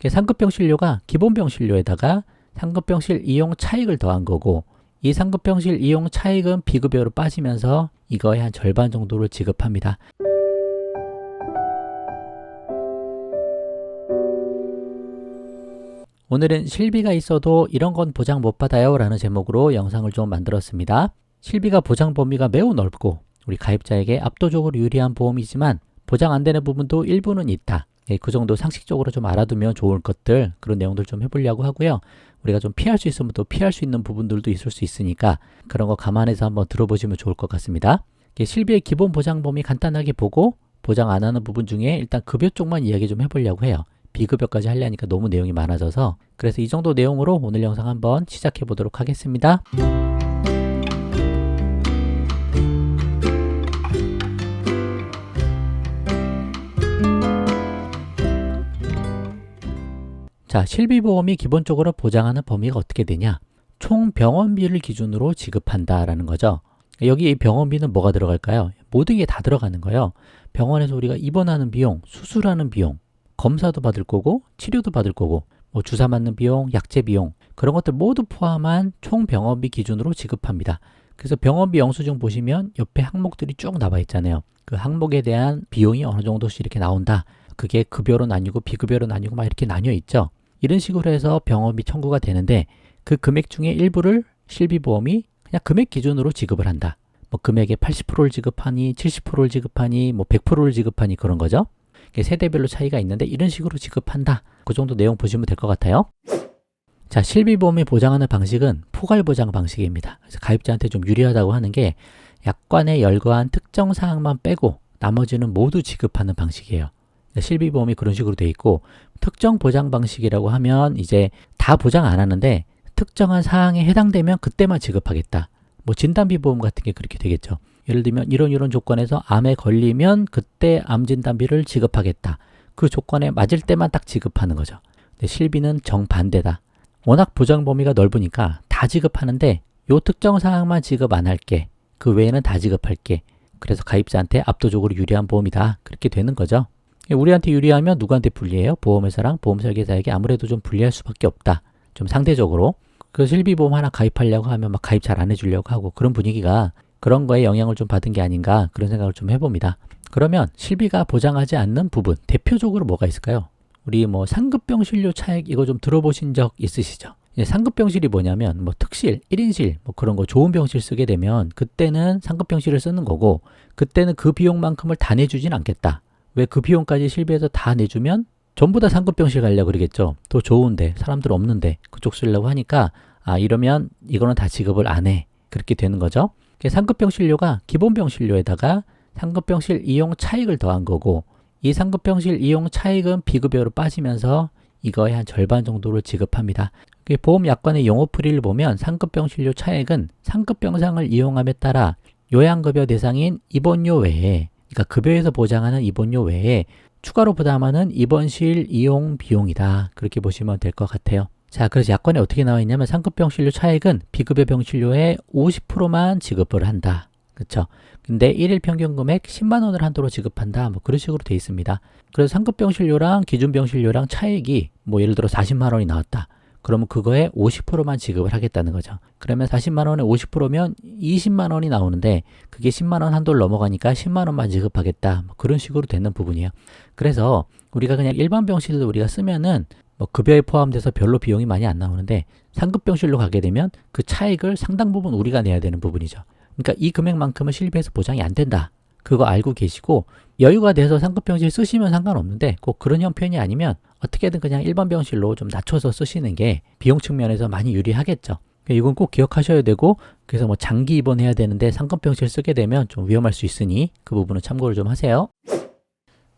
상급병실료가 기본병실료에다가 상급병실 이용 차익을 더한 거고, 이 상급병실 이용 차익은 비급여로 빠지면서 이거의 한 절반 정도를 지급합니다. 오늘은 실비가 있어도 이런 건 보장 못 받아요 라는 제목으로 영상을 좀 만들었습니다. 실비가 보장 범위가 매우 넓고 우리 가입자에게 압도적으로 유리한 보험이지만 보장 안 되는 부분도 일부는 있다. 그 정도 상식적으로 좀 알아두면 좋을 것들, 그런 내용들 좀 해보려고 하고요. 우리가 좀 피할 수 있으면 또 피할 수 있는 부분들도 있을 수 있으니까 그런 거 감안해서 한번 들어보시면 좋을 것 같습니다. 실비의 기본 보장 범위 간단하게 보고 보장 안 하는 부분 중에 일단 급여 쪽만 이야기 좀 해보려고 해요. 비급여까지 하려니까 너무 내용이 많아져서, 그래서 이 정도 내용으로 오늘 영상 한번 시작해 보도록 하겠습니다. 자, 실비보험이 기본적으로 보장하는 범위가 어떻게 되냐? 총 병원비를 기준으로 지급한다라는 거죠. 여기 이 병원비는 뭐가 들어갈까요? 모든 게 다 들어가는 거예요. 병원에서 우리가 입원하는 비용, 수술하는 비용, 검사도 받을 거고 치료도 받을 거고 뭐 주사 맞는 비용, 약제 비용, 그런 것들 모두 포함한 총 병원비 기준으로 지급합니다. 그래서 병원비 영수증 보시면 옆에 항목들이 쭉 나와 있잖아요. 그 항목에 대한 비용이 어느 정도씩 이렇게 나온다. 그게 급여로 나뉘고 비급여로 나뉘고 막 이렇게 나뉘어 있죠. 이런 식으로 해서 병원비 청구가 되는데 그 금액 중에 일부를 실비보험이 그냥 금액 기준으로 지급을 한다. 뭐 금액의 80%를 지급하니 70%를 지급하니 뭐 100%를 지급하니 그런 거죠. 세대별로 차이가 있는데 이런 식으로 지급한다. 그 정도 내용 보시면 될 것 같아요. 자, 실비보험이 보장하는 방식은 포괄보장 방식입니다. 그래서 가입자한테 좀 유리하다고 하는 게 약관에 열거한 특정 사항만 빼고 나머지는 모두 지급하는 방식이에요. 실비보험이 그런 식으로 돼 있고, 특정 보장 방식이라고 하면 이제 다 보장 안 하는데 특정한 사항에 해당되면 그때만 지급하겠다. 뭐 진단비보험 같은 게 그렇게 되겠죠. 예를 들면 이런 조건에서 암에 걸리면 그때 암 진단비를 지급하겠다. 그 조건에 맞을 때만 딱 지급하는 거죠. 근데 실비는 정반대다. 워낙 보장 범위가 넓으니까 다 지급하는데 요 특정 사항만 지급 안 할게. 그 외에는 다 지급할게. 그래서 가입자한테 압도적으로 유리한 보험이다. 그렇게 되는 거죠. 우리한테 유리하면 누구한테 불리해요? 보험회사랑 보험설계사에게 아무래도 좀 불리할 수밖에 없다. 좀 상대적으로. 그 실비보험 하나 가입하려고 하면 막 가입 잘 안 해주려고 하고 그런 분위기가 그런 거에 영향을 좀 받은 게 아닌가 그런 생각을 좀 해봅니다. 그러면 실비가 보장하지 않는 부분, 대표적으로 뭐가 있을까요? 우리 뭐 상급병실료 차액 이거 좀 들어보신 적 있으시죠? 상급병실이 뭐냐면 뭐 특실, 1인실 뭐 그런 거 좋은 병실 쓰게 되면 그때는 상급병실을 쓰는 거고, 그때는 그 비용만큼을 다 내주진 않겠다. 왜 그 비용까지 실비해서 다 내주면 전부 다 상급병실 가려고 그러겠죠. 더 좋은데 사람들 없는데 그쪽 쓰려고 하니까 이러면 이거는 다 지급을 안 해. 그렇게 되는 거죠. 상급병실료가 기본병실료에다가 상급병실 이용 차익을 더한 거고, 이 상급병실 이용 차익은 비급여로 빠지면서 이거의 한 절반 정도를 지급합니다. 보험 약관의 용어풀이를 보면 상급병실료 차액은 상급병상을 이용함에 따라 요양급여 대상인 입원료 외에, 그러니까 급여에서 보장하는 입원료 외에 추가로 부담하는 입원실 이용 비용이다. 그렇게 보시면 될 것 같아요. 자, 그래서 약관에 어떻게 나와 있냐면 상급병실료 차액은 비급여 병실료의 50%만 지급을 한다. 그렇죠? 근데 1일 평균 금액 10만 원을 한도로 지급한다. 뭐 그런 식으로 돼 있습니다. 그래서 상급병실료랑 기준병실료랑 차액이 뭐 예를 들어 40만 원이 나왔다. 그러면 그거에 50%만 지급을 하겠다는 거죠. 그러면 40만 원에 50%면 20만 원이 나오는데 그게 10만 원 한도를 넘어가니까 10만 원만 지급하겠다. 뭐 그런 식으로 되는 부분이에요. 그래서 우리가 그냥 일반 병실도 우리가 쓰면은 뭐 급여에 포함돼서 별로 비용이 많이 안 나오는데 상급병실로 가게 되면 그 차익을 상당 부분 우리가 내야 되는 부분이죠. 그러니까 이 금액만큼은 실비에서 보장이 안 된다. 그거 알고 계시고 여유가 돼서 상급병실 쓰시면 상관없는데 꼭 그런 형편이 아니면 어떻게든 그냥 일반 병실로 좀 낮춰서 쓰시는 게 비용 측면에서 많이 유리하겠죠. 이건 꼭 기억하셔야 되고, 그래서 뭐 장기 입원해야 되는데 상급병실 쓰게 되면 좀 위험할 수 있으니 그 부분은 참고를 좀 하세요.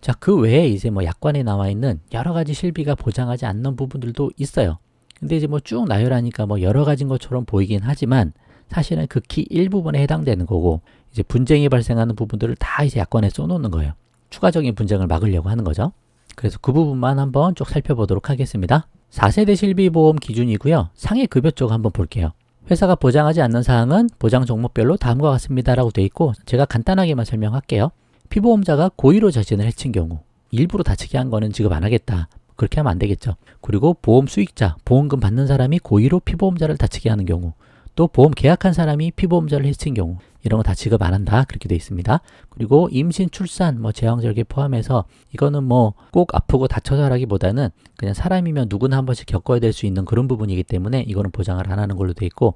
자, 그 외에 이제 뭐 약관에 나와 있는 여러 가지 실비가 보장하지 않는 부분들도 있어요. 근데 이제 뭐 쭉 나열하니까 뭐 여러 가지인 것처럼 보이긴 하지만 사실은 극히 일부분에 해당되는 거고, 이제 분쟁이 발생하는 부분들을 다 이제 약관에 써놓는 거예요. 추가적인 분쟁을 막으려고 하는 거죠. 그래서 그 부분만 한번 쭉 살펴보도록 하겠습니다. 4세대 실비보험 기준이고요. 상해 급여 쪽 한번 볼게요. 회사가 보장하지 않는 사항은 보장 종목별로 다음과 같습니다 라고 되어 있고, 제가 간단하게만 설명할게요. 피보험자가 고의로 자신을 해친 경우, 일부러 다치게 한 거는 지급 안 하겠다. 그렇게 하면 안 되겠죠. 그리고 보험 수익자, 보험금 받는 사람이 고의로 피보험자를 다치게 하는 경우, 또 보험 계약한 사람이 피보험자를 해친 경우, 이런 거 다 지급 안 한다. 그렇게 돼 있습니다. 그리고 임신, 출산, 제왕절개 포함해서 이거는 꼭 아프고 다쳐서라기보다는 그냥 사람이면 누구나 한 번씩 겪어야 될 수 있는 그런 부분이기 때문에 이거는 보장을 안 하는 걸로 돼 있고,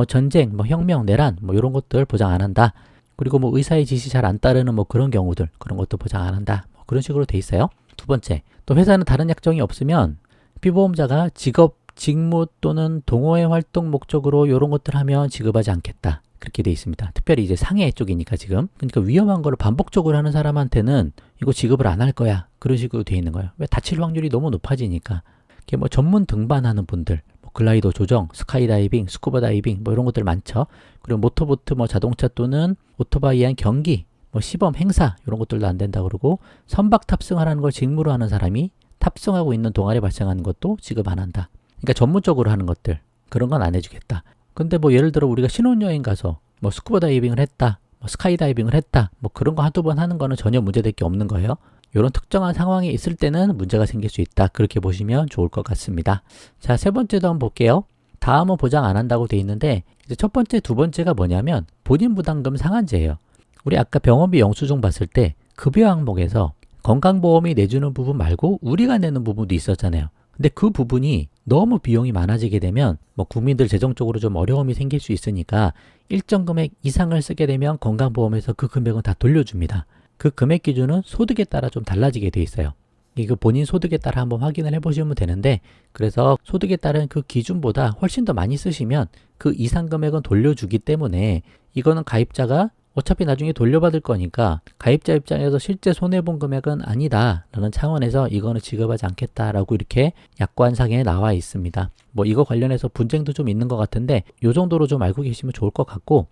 전쟁, 혁명, 내란, 이런 것들 보장 안 한다. 그리고 의사의 지시 잘 안 따르는 그런 경우들, 그런 것도 보장 안 한다. 그런 식으로 돼 있어요. 두 번째, 또 회사는 다른 약정이 없으면 피보험자가 직업, 직무 또는 동호회 활동 목적으로 이런 것들 하면 지급하지 않겠다. 그렇게 돼 있습니다. 특별히 이제 상해 쪽이니까 지금. 그러니까 위험한 거를 반복적으로 하는 사람한테는 이거 지급을 안 할 거야. 그런 식으로 돼 있는 거예요. 왜? 다칠 확률이 너무 높아지니까. 이게 전문 등반하는 분들, 글라이더 조정, 스카이다이빙, 스쿠버 다이빙, 이런 것들 많죠. 그리고 모터보트, 자동차 또는 오토바이한 경기, 시범 행사, 이런 것들도 안 된다 그러고, 선박 탑승하라는 걸 직무로 하는 사람이 탑승하고 있는 동안에 발생하는 것도 지급 안 한다. 그러니까 전문적으로 하는 것들, 그런 건 안 해주겠다. 근데 예를 들어 우리가 신혼여행 가서 스쿠버 다이빙을 했다, 스카이다이빙을 했다, 그런 거 한두 번 하는 거는 전혀 문제될 게 없는 거예요. 이런 특정한 상황이 있을 때는 문제가 생길 수 있다. 그렇게 보시면 좋을 것 같습니다. 자, 세 번째도 한번 볼게요. 다음은 보장 안 한다고 돼 있는데, 이제 첫 번째, 두 번째가 뭐냐면 본인 부담금 상한제예요. 우리 아까 병원비 영수증 봤을 때 급여 항목에서 건강보험이 내주는 부분 말고 우리가 내는 부분도 있었잖아요. 근데 그 부분이 너무 비용이 많아지게 되면 국민들 재정적으로 좀 어려움이 생길 수 있으니까 일정 금액 이상을 쓰게 되면 건강보험에서 그 금액은 다 돌려줍니다. 그 금액 기준은 소득에 따라 좀 달라지게 돼 있어요. 이거 본인 소득에 따라 한번 확인을 해보시면 되는데, 그래서 소득에 따른 그 기준보다 훨씬 더 많이 쓰시면 그 이상 금액은 돌려주기 때문에 이거는 가입자가 어차피 나중에 돌려받을 거니까 가입자 입장에서 실제 손해본 금액은 아니다 라는 차원에서 이거는 지급하지 않겠다라고 이렇게 약관상에 나와 있습니다. 이거 관련해서 분쟁도 좀 있는 것 같은데 이 정도로 좀 알고 계시면 좋을 것 같고,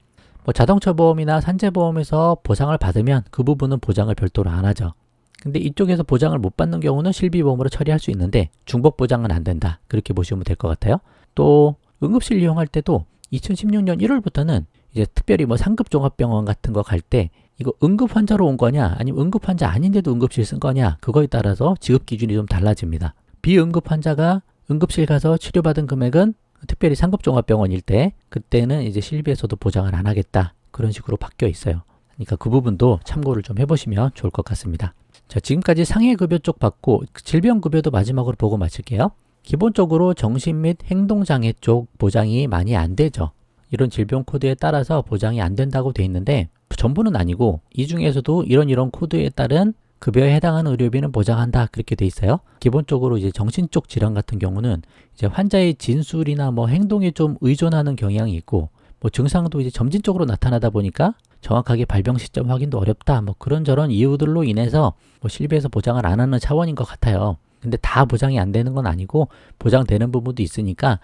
자동차 보험이나 산재 보험에서 보상을 받으면 그 부분은 보장을 별도로 안 하죠. 근데 이쪽에서 보장을 못 받는 경우는 실비보험으로 처리할 수 있는데 중복 보장은 안 된다. 그렇게 보시면 될 것 같아요. 또 응급실 이용할 때도 2016년 1월부터는 이제 특별히 상급 종합병원 같은 거 갈 때 이거 응급 환자로 온 거냐 아니면 응급 환자 아닌데도 응급실 쓴 거냐, 그거에 따라서 지급 기준이 좀 달라집니다. 비응급 환자가 응급실 가서 치료받은 금액은 특별히 상급 종합병원일 때 그때는 이제 실비에서도 보장을 안 하겠다. 그런 식으로 바뀌어 있어요. 그러니까 그 부분도 참고를 좀 해보시면 좋을 것 같습니다. 자, 지금까지 상해급여 쪽 봤고 질병급여도 마지막으로 보고 마칠게요. 기본적으로 정신 및 행동장애 쪽 보장이 많이 안 되죠. 이런 질병 코드에 따라서 보장이 안 된다고 돼 있는데 전부는 아니고 이 중에서도 이런 코드에 따른 급여에 해당하는 의료비는 보장한다. 그렇게 돼 있어요. 기본적으로 이제 정신 쪽 질환 같은 경우는 이제 환자의 진술이나 행동에 좀 의존하는 경향이 있고 증상도 이제 점진적으로 나타나다 보니까 정확하게 발병 시점 확인도 어렵다. 그런저런 이유들로 인해서 실비에서 보장을 안 하는 차원인 것 같아요. 근데 다 보장이 안 되는 건 아니고 보장되는 부분도 있으니까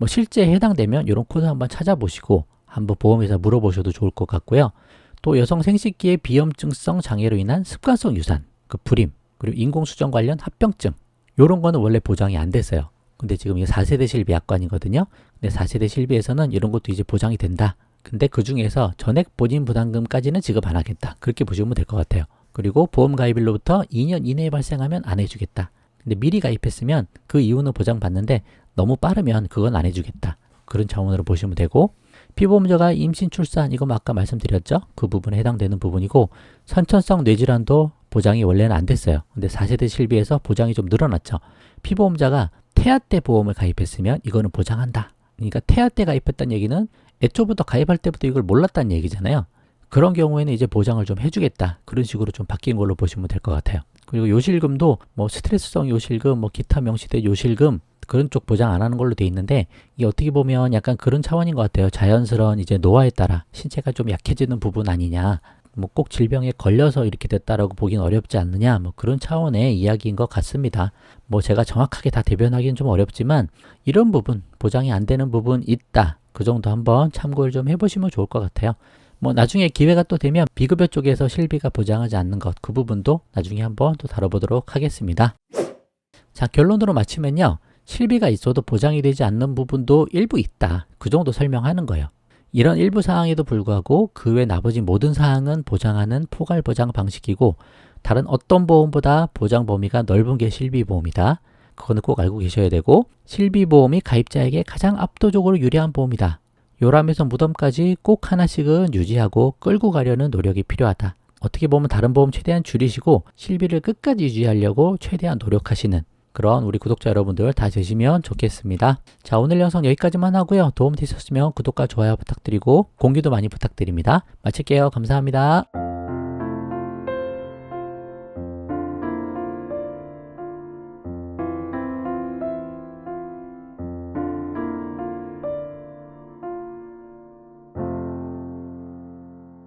실제 해당되면 이런 코드 한번 찾아보시고 한번 보험회사 물어보셔도 좋을 것 같고요. 또 여성 생식기의 비염증성 장애로 인한 습관성 유산, 불임, 그리고 인공수정 관련 합병증, 이런 거는 원래 보장이 안 됐어요. 근데 지금 이게 4세대 실비 약관이거든요. 근데 4세대 실비에서는 이런 것도 이제 보장이 된다. 근데 그 중에서 전액 본인 부담금까지는 지급 안 하겠다. 그렇게 보시면 될 것 같아요. 그리고 보험 가입일로부터 2년 이내에 발생하면 안 해주겠다. 근데 미리 가입했으면 그 이후는 보장받는데 너무 빠르면 그건 안 해주겠다. 그런 차원으로 보시면 되고, 피보험자가 임신, 출산, 이거 아까 말씀드렸죠? 그 부분에 해당되는 부분이고, 선천성 뇌질환도 보장이 원래는 안 됐어요. 근데 4세대 실비에서 보장이 좀 늘어났죠. 피보험자가 태아 때 보험을 가입했으면 이거는 보장한다. 그러니까 태아 때 가입했다는 얘기는 애초부터 가입할 때부터 이걸 몰랐다는 얘기잖아요. 그런 경우에는 이제 보장을 좀 해주겠다. 그런 식으로 좀 바뀐 걸로 보시면 될 것 같아요. 그리고 요실금도 스트레스성 요실금, 기타 명시된 요실금, 그런 쪽 보장 안 하는 걸로 돼 있는데 이게 어떻게 보면 약간 그런 차원인 것 같아요. 자연스러운 이제 노화에 따라 신체가 좀 약해지는 부분 아니냐, 꼭 질병에 걸려서 이렇게 됐다라고 보긴 어렵지 않느냐, 그런 차원의 이야기인 것 같습니다. 제가 정확하게 다 대변하기는 좀 어렵지만 이런 부분, 보장이 안 되는 부분 있다. 그 정도 한번 참고를 좀 해보시면 좋을 것 같아요. 나중에 기회가 또 되면 비급여 쪽에서 실비가 보장하지 않는 것, 그 부분도 나중에 한번 또 다뤄보도록 하겠습니다. 자, 결론으로 마치면요. 실비가 있어도 보장이 되지 않는 부분도 일부 있다. 그 정도 설명하는 거예요. 이런 일부 사항에도 불구하고 그 외 나머지 모든 사항은 보장하는 포괄 보장 방식이고 다른 어떤 보험보다 보장 범위가 넓은 게 실비보험이다. 그거는 꼭 알고 계셔야 되고, 실비보험이 가입자에게 가장 압도적으로 유리한 보험이다. 요람에서 무덤까지 꼭 하나씩은 유지하고 끌고 가려는 노력이 필요하다. 어떻게 보면 다른 보험 최대한 줄이시고 실비를 끝까지 유지하려고 최대한 노력하시는 그런 우리 구독자 여러분들 다 되시면 좋겠습니다. 자, 오늘 영상 여기까지만 하고요. 도움 되셨으면 구독과 좋아요 부탁드리고 공유도 많이 부탁드립니다. 마칠게요. 감사합니다.